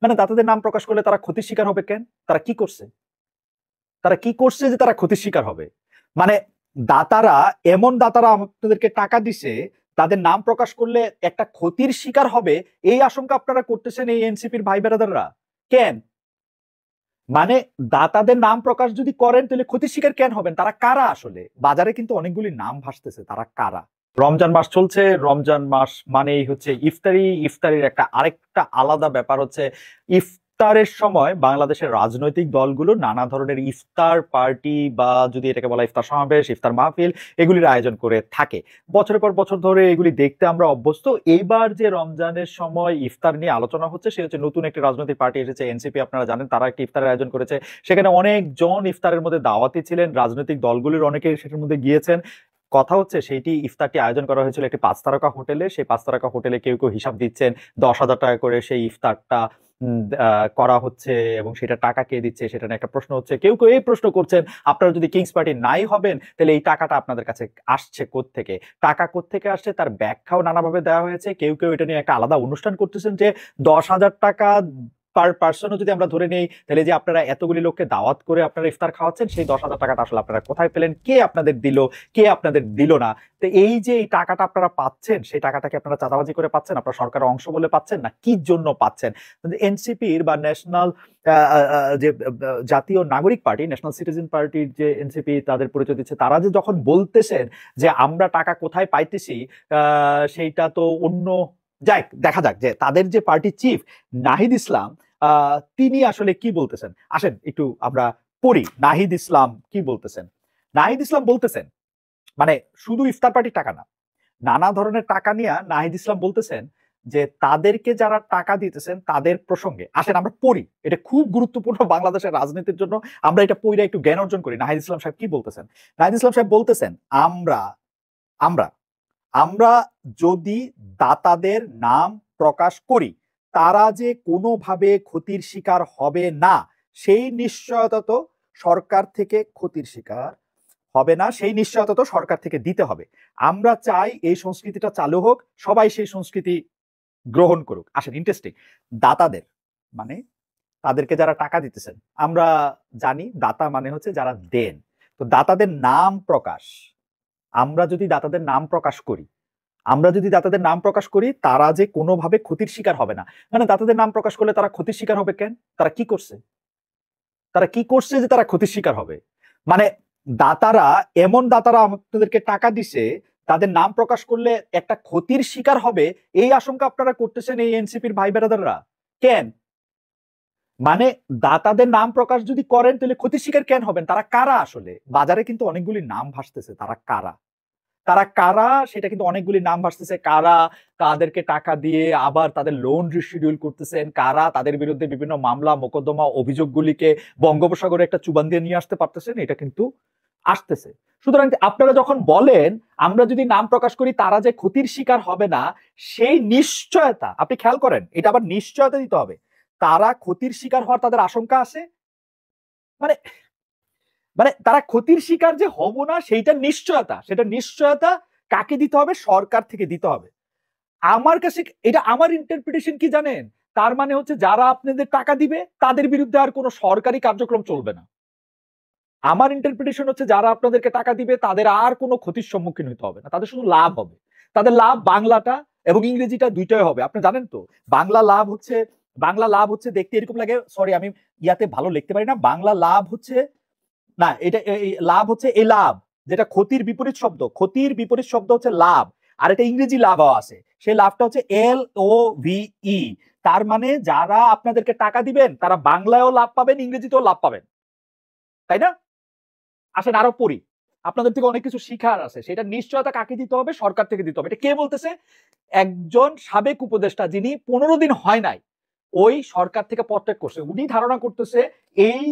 মানে দাতাদের নাম প্রকাশ করলে তারা ক্ষতির শিকার হবে কেন? তারা কি করছে? তারা কি করছে যে তারা ক্ষতির শিকার হবে? মানে দাতারা, এমন দাতারা আপনাদেরকে টাকা দিছে, তাদের নাম প্রকাশ করলে একটা ক্ষতির শিকার হবে, এই আশঙ্কা আপনারা করতেছেন এই এনসিপির ভাই বেরাদাররা কেন? মানে দাতাদের নাম প্রকাশ যদি করেন তাহলে ক্ষতির শিকার কেন হবেন? তারা কারা আসলে? বাজারে কিন্তু অনেকগুলি নাম ভাসতেছে, তারা কারা? রমজান মাস চলছে, রমজান মাস মানেই হচ্ছে ইফতারি। ইফতারির একটা আরেকটা আলাদা ব্যাপার হচ্ছে ইফতারের সময় বাংলাদেশের রাজনৈতিক দলগুলো নানা ধরনের ইফতার পার্টি বা যদি এটাকে বলা ইফতার সমাবেশ, ইফতার মাহফিল, এগুলির আয়োজন করে থাকে। বছরের পর বছর ধরে এগুলি দেখতে আমরা অভ্যস্ত। এইবার যে রমজানের সময় ইফতার নিয়ে আলোচনা হচ্ছে, সে হচ্ছে নতুন একটি রাজনৈতিক পার্টি এসেছে, এনসিপি, আপনারা জানেন, তারা একটি ইফতারের আয়োজন করেছে। সেখানে অনেকজন ইফতারের মধ্যে দাওয়াতি ছিলেন, রাজনৈতিক দলগুলির অনেকে সেটার মধ্যে গিয়েছেন। কথা হচ্ছে সেইটি ইফতারটি আয়োজন করা হয়েছিল একটি 5 তারকা হোটেলে। সেই 5 তারকা হোটেলে কেউ কেউ হিসাব দিচ্ছেন 10,000 টাকা করে সেই ইফতারটা করা হচ্ছে, এবং সেটা টাকা কে দিচ্ছে সেটা নিয়ে একটা প্রশ্ন হচ্ছে। কেউ কেউ এই প্রশ্ন করছেন, আপনারা যদি কিংস পার্টি নাই হবেন তাহলে এই টাকাটা আপনাদের কাছে আসছে কোত্থেকে? টাকা কোত্থেকে আসছে তার ব্যাখ্যাও নানাভাবে দেওয়া হয়েছে। কেউ কেউ এটা নিয়ে একটা আলাদা অনুষ্ঠান করতেছেন যে 10,000 টাকা পার পার্সনও যদি আমরা ধরে নেই, তাহলে যে আপনারা এতগুলি লোককে দাওয়াত করে আপনারা ইফতার খাওয়াচ্ছেন, সেই 10,000 টাকাটা আসলে আপনারা কোথায় পেলেন? কে আপনাদের দিল, কে আপনাদের দিল না? তো এই যে এই টাকাটা আপনারা পাচ্ছেন, সেই টাকাটাকে আপনারা চাঁদাবাজি করে পাচ্ছেন, আপনারা সরকারের অংশ বলে পাচ্ছেন, না কি জন্য পাচ্ছেন? এনসিপির বা ন্যাশনাল যে জাতীয় নাগরিক পার্টি, ন্যাশনাল সিটিজেন পার্টির যে এনসিপি তাদের পরিচয় দিচ্ছে, তারা যে যখন বলতেছেন যে আমরা টাকা কোথায় পাইতেছি, সেইটা তো অন্য। যাই দেখা যাক যে তাদের যে পার্টি চিফ নাহিদ ইসলাম, তিনি আসলে কি বলতেছেন। আসেন একটু আমরা পড়ি নাহিদ ইসলাম কি বলতেছেন। নাহিদ ইসলাম বলতেছেন, মানে শুধু ইফতার পার্টির টাকা না, নানা ধরনের টাকা নিয়ে নাহিদ ইসলাম বলতেছেন যে তাদেরকে যারা টাকা দিতেছেন তাদের প্রসঙ্গে। আসেন আমরা পড়ি, এটা খুব গুরুত্বপূর্ণ বাংলাদেশের রাজনীতির জন্য, আমরা এটা পড়ে একটু জ্ঞান অর্জন করি। নাহিদ ইসলাম সাহেব কি বলতেছেন? নাহিদ ইসলাম সাহেব বলতেছেন, আমরা আমরা আমরা যদি দাতাদের নাম প্রকাশ করি, তারা যে কোনোভাবে ক্ষতির শিকার হবে না, সেই নিশ্চয়তা তো সরকার থেকে ক্ষতির শিকার হবে না, সেই নিশ্চয়তা তো সরকার থেকে দিতে হবে। আমরা চাই এই সংস্কৃতিটা চালু হোক, সবাই সেই সংস্কৃতি গ্রহণ করুক। আসেন ইন্টারেস্টিং, দাতাদের মানে তাদেরকে যারা টাকা দিতেছেন, আমরা জানি দাতা মানে হচ্ছে যারা দেন। তো দাতাদের নাম প্রকাশ, আমরা যদি দাতাদের নাম প্রকাশ করি, তারা যে কোনোভাবে ক্ষতির শিকার হবে না। মানে দাতাদের নাম প্রকাশ করলে তারা ক্ষতির শিকার হবে কেন? তারা কি করছে? তারা কি করছে যে তারা ক্ষতির শিকার হবে? মানে দাতারা, এমন দাতারা আপনাদেরকে টাকা দিছে, তাদের নাম প্রকাশ করলে একটা ক্ষতির শিকার হবে, এই আশঙ্কা আপনারা করতেছেন এই এনসিপির ভাই বেরাদাররা কেন? মানে দাতাদের নাম প্রকাশ যদি করেন তাহলে ক্ষতির শিকার কেন হবেন? তারা কারা আসলে? বাজারে কিন্তু অনেকগুলি নাম ভাসতেছে, তারা কারা? তারা কারা সেটা কিন্তু অনেকগুলি নাম ভাসতেছে। কারা তাদেরকে টাকা দিয়ে আবার তাদের লোন রিশিডিউল করতেছেন, কারা তাদের বিরুদ্ধে বিভিন্ন মামলা মোকদ্দমা অভিযোগগুলিকে বঙ্গোপসাগরে একটা চুবান দিয়ে নিয়ে আসতে পারতেছেন, এটা কিন্তু আসতেছে। সুতরাং আপনারা যখন বলেন আমরা যদি নাম প্রকাশ করি তারা যে ক্ষতির শিকার হবে না, সেই নিশ্চয়তা আপনি খেয়াল করেন, এটা আবার নিশ্চয়তা দিতে হবে। তারা ক্ষতির শিকার হওয়ার তাদের আশঙ্কা আছে, মানে মানে তারা ক্ষতির শিকার যে হব না সেইটা নিশ্চয়তা, সেটা নিশ্চয়তা কাকে দিতে হবে? সরকার থেকে দিতে হবে। আমার কাছে এটা, আমার ইন্টারপ্রিটেশন কি জানেন? তার মানে হচ্ছে যারা আপনাদের টাকা দিবে তাদের বিরুদ্ধে আর কোনো সরকারি কার্যক্রম চলবে না। আমার ইন্টারপ্রিটেশন হচ্ছে যারা আপনাদেরকে টাকা দিবে তাদের আর কোনো ক্ষতির সম্মুখীন হতে হবে না, তাদের শুধু লাভ হবে। তাদের লাভ বাংলাটা এবং ইংরেজিটা দুইটাই হবে। আপনি জানেন তো বাংলা লাভ হচ্ছে দেখতে এরকম লাগে, সরি আমি ইয়াতে ভালো লিখতে পারি না, বাংলা লাভ হচ্ছে না, এটা লাভ হচ্ছে এই লাভ, যেটা ক্ষতির বিপরীত শব্দ, ক্ষতির বিপরীত শব্দ হচ্ছে লাভ। আর এটা ইংরেজি লাভও আছে, সেই লাভটা হচ্ছে LOVE। তার মানে যারা আপনাদেরকে টাকা দিবেন তারা বাংলায়ও লাভ পাবেন, ইংরেজিতেও লাভ পাবেন, তাই না? আসেন আরো পড়ি, আপনাদের থেকে অনেক কিছু শিখার আছে। সেটা নিশ্চয়তা কাকে দিতে হবে? সরকার থেকে দিতে হবে। এটা কে বলতেছে? একজন সাবেক উপদেষ্টা, যিনি 15 দিন হয় নাই ওই সরকার থেকে পদত্যাগ করছে, উনি ধারণা করতেছে এই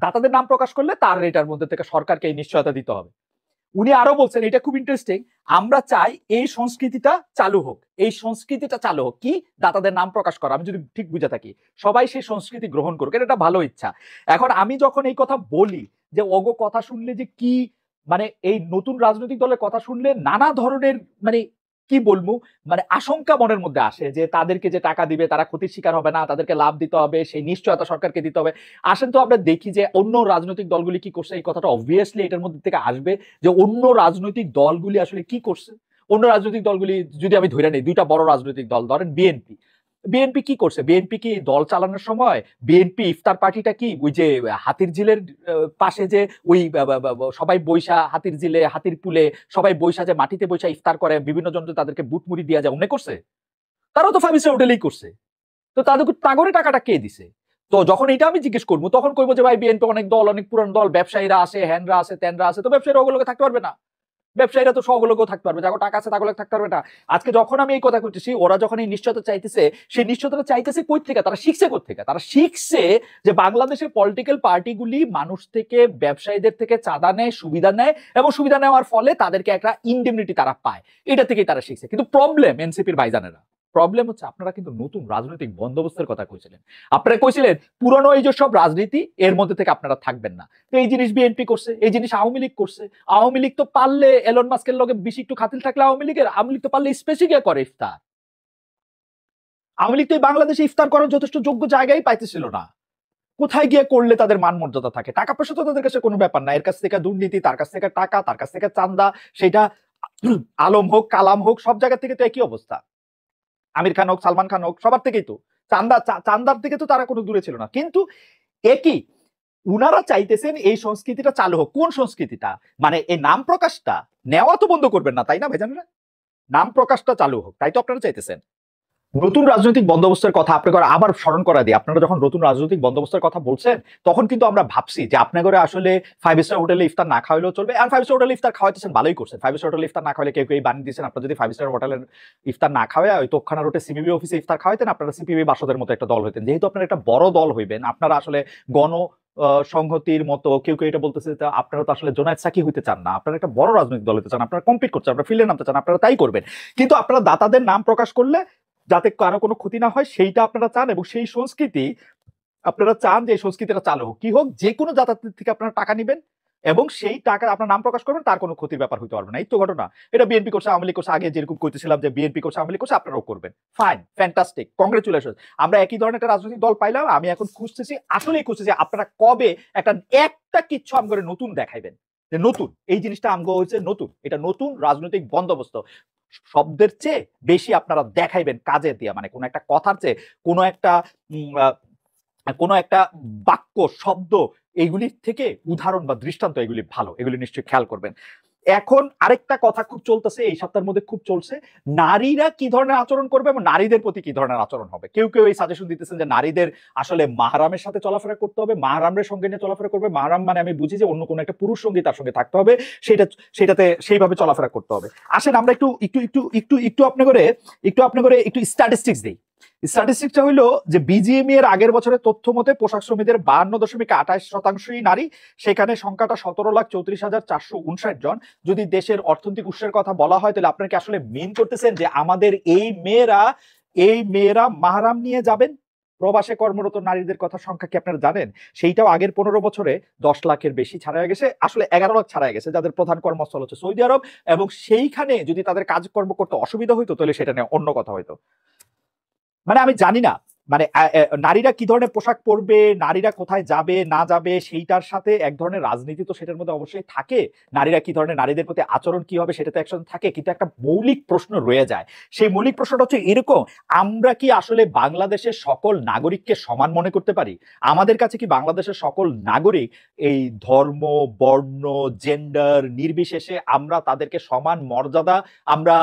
দাতাদের নাম প্রকাশ করলে তার এটার মধ্যে থেকে সরকারকে এই নিশ্চয়তা দিতে হবে। উনি আরো বলছেন, এটা খুব ইন্টারেস্টিং, আমরা চাই এই সংস্কৃতিটা চালু হোক। এই সংস্কৃতিটা চালু হোক কি? দাতাদের নাম প্রকাশ করা। আমি যদি ঠিক বুঝে থাকি, সবাই সেই সংস্কৃতি গ্রহণ করুক, এটা একটা ভালো ইচ্ছা। এখন আমি যখন এই কথা বলি যে ওগো কথা শুনলে যে কি, মানে এই নতুন রাজনৈতিক দলের কথা শুনলে নানা ধরনের মানে কি বলবো, মানে আশঙ্কা মনের মধ্যে আসে যে তাদেরকে যে টাকা দিবে তারা ক্ষতির শিকার হবে না, তাদেরকে লাভ দিতে হবে, সেই নিশ্চয়তা সরকারকে দিতে হবে। আসেন তো আমরা দেখি যে অন্য রাজনৈতিক দলগুলি কি করছে। এই কথাটা অবভিয়াসলি এটার মধ্যে থেকে আসবে যে অন্য রাজনৈতিক দলগুলি আসলে কি করছে। অন্য রাজনৈতিক দলগুলি যদি আমি ধরে নেই, দুইটা বড় রাজনৈতিক দল, ধরেন বিএনপি। বিএনপি কি করছে? বিএনপি কি দল চালানোর সময় বিএনপি ইফতার পার্টিটা কি ওই যে হাতির ঝিলের পাশে যে ওই সবাই বৈশা হাতির ঝিলে হাতির পুলে সবাই বৈশা যে মাটিতে বৈশা ইফতার করে বিভিন্ন জন তাদেরকে বুট মুড়ি দিয়া যায়, মনে করছে? তারাও তো 5 স্টার হোটেলেই করছে। তো তাদের তাগরে টাকাটা কে দিছে? তো যখন এটা আমি জিজ্ঞেস করবো তখন কইবো যে ভাই বিএনপি অনেক দল, অনেক পুরান দল, ব্যবসায়ীরা আছে, হ্যানরা আছে, ত্যানরা আছে। তো ব্যবসায়ীরা ওগুলোকে থাকতে পারবে না? ব্যবসায়ীরা তো সবগুলোকেও থাকতে পারবে, যাকে টাকা আছে তাগুলো থাকতে পারবে না। আজকে যখন আমি এই কথা করতেছি, ওরা যখন এই নিশ্চয়তা চাইতেছে, সেই নিশ্চয়তা চাইতেছে কই থেকে? তারা শিখছে কই থেকে? তারা শিখছে যে বাংলাদেশের পলিটিক্যাল পার্টিগুলি মানুষ থেকে, ব্যবসায়ীদের থেকে চাঁদা নেয়, সুবিধা নেয়, এবং সুবিধা নেওয়ার ফলে তাদেরকে একটা ইনডেমনিটি তারা পায়। এটা থেকেই তারা শিখছে। কিন্তু প্রবলেম এনসিপির ভাইজানেরা, প্রবলেম হচ্ছে আপনারা কিন্তু নতুন রাজনৈতিক বন্দোবস্তের কথা কইছিলেন। আপনারা কইছিলেন পুরনো এই যে সব রাজনীতি এর মধ্যে থেকে আপনারা থাকবেন না। তো এই জিনিস বিএনপি করছে, এই জিনিস আওয়ামী লীগ করছে। আওয়ামী লীগ তো পারলে এলন মাস্কের লগে বেশি একটু খাতিল থাকলে আওয়ামী লীগ তো পারলে স্পেসিফিক করে ইফতার। আওয়ামী লীগ তো বাংলাদেশে ইফতার করার যথেষ্ট যোগ্য জায়গায় পাইতেছিল না। কোথায় গিয়ে করলে তাদের মান মর্যাদা থাকে? টাকা পয়সা তো তাদের কাছে কোনো ব্যাপার না। এর কাছ থেকে দুর্নীতি, তার কাছ থেকে টাকা, তার কাছ থেকে চান্দা, সেটা আলম হোক কালাম হোক সব জায়গা থেকে তো একই অবস্থা। আমির খান হোক, সালমান খান হোক, সবার থেকেই তো চান্দার থেকে তো তারা কোনো দূরে ছিল না। কিন্তু একই উনারা চাইতেছেন এই সংস্কৃতিটা চালু হোক। কোন সংস্কৃতিটা? মানে এই নাম প্রকাশটা নেওয়া তো বন্ধ করবেন না, তাই না ভাইজানেরা? নাম প্রকাশটা চালু হোক, তাই তো আপনারা চাইতেছেন। নতুন রাজনৈতিক বন্দোবস্তের কথা আপনাকে আবার স্মরণ করা দিই। আপনারা যখন নতুন রাজনৈতিক বন্দোবস্তের কথা বলছেন তখন কিন্তু আমরা ভাবছি যে আপনাদের আসলে 5 স্টার হোটেলে ইফতার না খাওয়ালেও চলবে। আর 5 স্টার হোটেলে ইফতার খাওয়াইতেছেন, ভালোই করছেন। 5 স্টার হোটেলে ইফতার না খাওয়ালে কেউ কেউ বানিয়ে দিয়েছেন। আপনারা যদি 5 স্টার হোটেলের ইফতার না খাওয়ায় ওই তোপখানা রোডে সিপিবি অফিসে ইফতার খাওয়াইতেন, আপনারা সিপিবি বাসদের মতো একটা দল হইতেন। যেহেতু আপনারা একটা বড় দল হইবেন, আপনারা আসলে গণ সংহতির মতো কেউ কেউ এটা বলতেছে, আপনারা তো আসলে জোনায়েদ সাকি হইতে চান না, আপনারা একটা বড় রাজনৈতিক দল হতে চান, আপনারা কম্পিট করছেন, আপনারা ফিল্ডে নামতে চান, আপনারা তাই করবেন। কিন্তু আপনারা দাতাদের নাম প্রকাশ করলে যাতে কারো কোনো ক্ষতি না হয় সেইটা আপনারা চান, এবং সেই সংস্কৃতি আপনারা চান যে এই সংস্কৃতিটা চালু হোক। কি হোক, যে কোনো যাতায়াতের থেকে আপনারা টাকা নেবেন এবং সেই টাকা আপনার নাম প্রকাশ করবেন, তার কোনো ক্ষতির ব্যাপার হইতে পারবে না। এই তো ঘটনা। এটা বিএনপি করছে, আওয়ামী লীগ করছে। আগে যেরকম কইতেছিলাম যে বিএনপি করছে, আওয়ামী লীগ করছে, আপনারাও করবেন। Fine, fantastic, congratulation. আমরা একই ধরনের একটা রাজনৈতিক দল পাইলাম। আমি এখন খুঁজতেছি, আসলেই খুঁজতেছি আপনারা কবে একটা কিচ্ছু আমগরে নতুন দেখাইবেন, যে নতুন এই জিনিসটা আমগো হয়েছে নতুন, এটা নতুন রাজনৈতিক বন্দোবস্ত। শব্দের চেয়ে বেশি আপনারা দেখাইবেন কাজে দিয়ে, মানে কোনো একটা কথার চেয়ে কোনো একটা বাক্য, শব্দ, এইগুলির থেকে উদাহরণ বা দৃষ্টান্ত এগুলি ভালো, এগুলি নিশ্চয়ই খেয়াল করবেন। এখন আরেকটা কথা খুব চলতেছে, এই সপ্তাহের মধ্যে খুব চলছে, নারীরা কি ধরনের আচরণ করবে এবং নারীদের প্রতি কি ধরনের আচরণ হবে। কেউ কেউ এই সাজেশন দিতেছেন যে নারীদের আসলে মাহরামের সাথে চলাফেরা করতে হবে, মাহরামের সঙ্গে নিয়ে চলাফেরা করবে। মাহরাম মানে আমি বুঝি যে অন্য কোনো একটা পুরুষ সঙ্গী তার সঙ্গে থাকতে হবে, সেটাতে সেইভাবে চলাফেরা করতে হবে। আসেন আমরা একটু একটু একটু একটু একটু আপনি করে একটু স্ট্যাটিস্টিক্স দিই। স্ট্যাটিস্টিক্সটা হইলো যে বিজিএমই এর আগের বছরের তথ্য মতে পোশাক শ্রমিকদের 52.28% নারী, সেখানে সংখ্যাটা 17,34,459 জন। যদি দেশের অর্থনৈতিক উৎসের কথা বলা হয় তাহলে আপনারা কি আসলে মিন করতেছেন যে আমাদের এই মেয়েরা মাহরাম নিয়ে যাবেন? প্রবাসে কর্মরত নারীদের কথা সংখ্যা কি আপনারা জানেন? সেইটাও আগের 15 বছরে 10 লাখের বেশি ছাড়া গেছে, আসলে 11 লাখ ছাড়া গেছে, যাদের প্রধান কর্মস্থল হচ্ছে সৌদি আরব। এবং সেইখানে যদি তাদের কাজকর্ম করতে অসুবিধা হইতো তাহলে সেটা নিয়ে অন্য কথা হইতো। মানে আমি জানি না, মানে নারীরা কি ধরনের পোশাক পরবে, নারীরা কোথায় যাবে না যাবে, সেইটার সাথে এক ধরনের রাজনীতি তো সেটার মধ্যে অবশ্যই থাকে। নারীরা কি ধরনের, নারীদের প্রতি আচরণ কি হবে সেটা তো একসাথে থাকে। কিন্তু একটা মৌলিক প্রশ্ন রয়ে যায়। সেই মৌলিক প্রশ্নটা হচ্ছে এরকম, আমরা কি আসলে বাংলাদেশের সকল নাগরিককে সমান মনে করতে পারি? আমাদের কাছে কি বাংলাদেশের সকল নাগরিক এই ধর্ম, বর্ণ, জেন্ডার নির্বিশেষে আমরা তাদেরকে সমান মর্যাদা, আমরা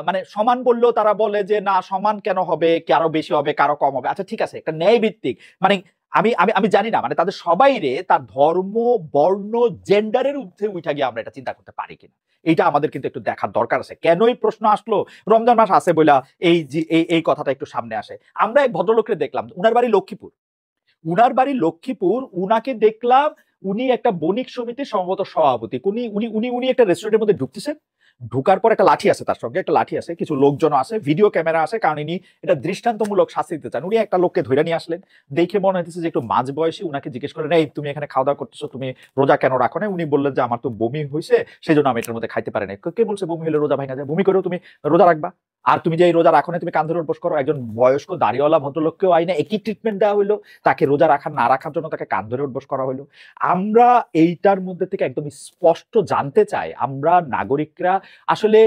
মানে সমান বললেও তারা বলে যে না সমান কেন হবে, কারো বেশি হবে কারো কম হবে। আচ্ছা ঠিক আছে, একটা ন্যায় ভিত্তিক, মানে আমি আমি আমি জানি না, মানে তাদের সবাই রে তার ধর্ম, বর্ণ, জেন্ডারের ঊর্ধ্বে উঠা গিয়ে আমরা এটা চিন্তা করতে পারি কিনা, এইটা আমাদের কিন্তু একটু দেখার দরকার আছে। কেন এই প্রশ্ন আসলো? রমজান মাস আছে বইলা এই কথাটা একটু সামনে আসে। আমরা এক ভদ্রলোককে দেখলাম, উনার বাড়ি লক্ষ্মীপুর, উনাকে দেখলাম, উনি একটা বণিক সমিতির সম্ভবত সভাপতি। উনি একটা রেস্টুরেন্টের মধ্যে ঢুকতেছেন, ঢুকার পর একটা লাঠি আছে, তার সঙ্গে একটা লাঠি আছে, কিছু লোকজন আছে, ভিডিও ক্যামেরা আছে, কারণ ইনি এটা দৃষ্টান্তমূলক শাস্তি দিতে চান। উনি একটা লোককে ধরে নিয়ে আসলেন, দেখে মনে হইতেছে যে একটু মাঝ বয়সী। উনাকে জিজ্ঞেস করেন, এই তুমি এখানে খাওয়া দাওয়া করতেছো, তুমি রোজা কেন রাখো না? উনি বললেন যে আমার তো বমি হয়েছে, সেই জন্য আমি এটার মধ্যে খাইতে পারি না। কে বলছে বমি হলে রোজা ভাঙা যায়? বমি করেও তুমি রোজা রাখবা? আর তুমি যে এই রোজা রাখো না, তুমি কান ধরে উঠবোস করো। একজন বয়স্ক দাড়িওয়ালা ভদ্রলোককেও আইনে একই ট্রিটমেন্ট দেওয়া হইলো, তাকে রোজা রাখার না রাখার জন্য তাকে কান ধরে উঠবোস করা হইলো। আমরা এইটার মধ্যে থেকে একদম স্পষ্ট জানতে চাই, আমরা নাগরিকরা আসলে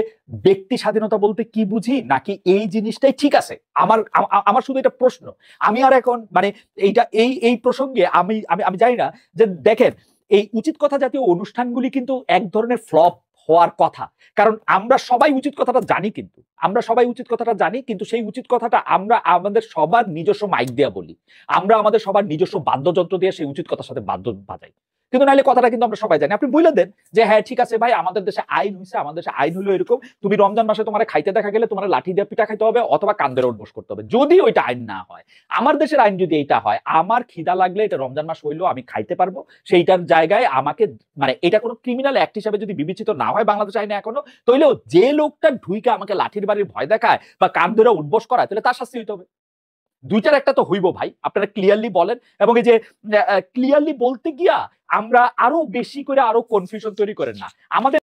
ব্যক্তি স্বাধীনতা বলতে কি বুঝি, নাকি এই জিনিসটাই ঠিক আছে? আমার আমার শুধু এটা প্রশ্ন। আমি আর এখন মানে এইটা এই এই প্রসঙ্গে আমি আমি আমি জানি না যে দেখেন, এই উচিত কথা জাতীয় অনুষ্ঠানগুলি কিন্তু এক ধরনের ফ্লপ হওয়ার কথা, কারণ আমরা সবাই উচিত কথাটা জানি, কিন্তু আমরা সবাই উচিত কথাটা জানি, কিন্তু সেই উচিত কথাটা আমরা আমাদের সবার নিজস্ব মাইক দিয়ে বলি, আমরা আমাদের সবার নিজস্ব বাদ্যযন্ত্র দিয়ে সেই উচিত কথার সাথে বাদ্য বাজাই। কিন্তু নাইলে কথাটা কিন্তু আমরা সবাই জানি। আপনি বলে দেন যে হ্যাঁ ঠিক আছে ভাই, আমাদের দেশে আইন হয়েছে, আমাদের দেশে আইন হলো এরকম, তুমি রমজান মাসে তোমার খাইতে দেখা গেলে তোমার লাঠি দিয়ে পিঠা খাইতে হবে অথবা কান্দের উঠবোস করতে হবে। যদি ওইটা আইন না হয়, আমার দেশের আইন যদি এইটা হয়, আমার খিদা লাগলে এটা রমজান মাস হইলো আমি খাইতে পারবো, সেইটার জায়গায় আমাকে মানে এটা কোনো ক্রিমিনাল অ্যাক্ট হিসাবে যদি বিবেচিত না হয় বাংলাদেশ আইনে এখনো, তাইলেও যে লোকটা ঢুইকা আমাকে লাঠির বাড়ির ভয় দেখায় বা কান ধরে উঠবোস করায়, তাহলে তার শাস্তি হইতে হবে। দুইটার একটা তো হইব ভাই, আপনারা ক্লিয়ারলি বলেন। এবং এই যে ক্লিয়ারলি বলতে গিয়া আমরা আরো বেশি করে আরো কনফিউশন তৈরি করেন না। আমাদের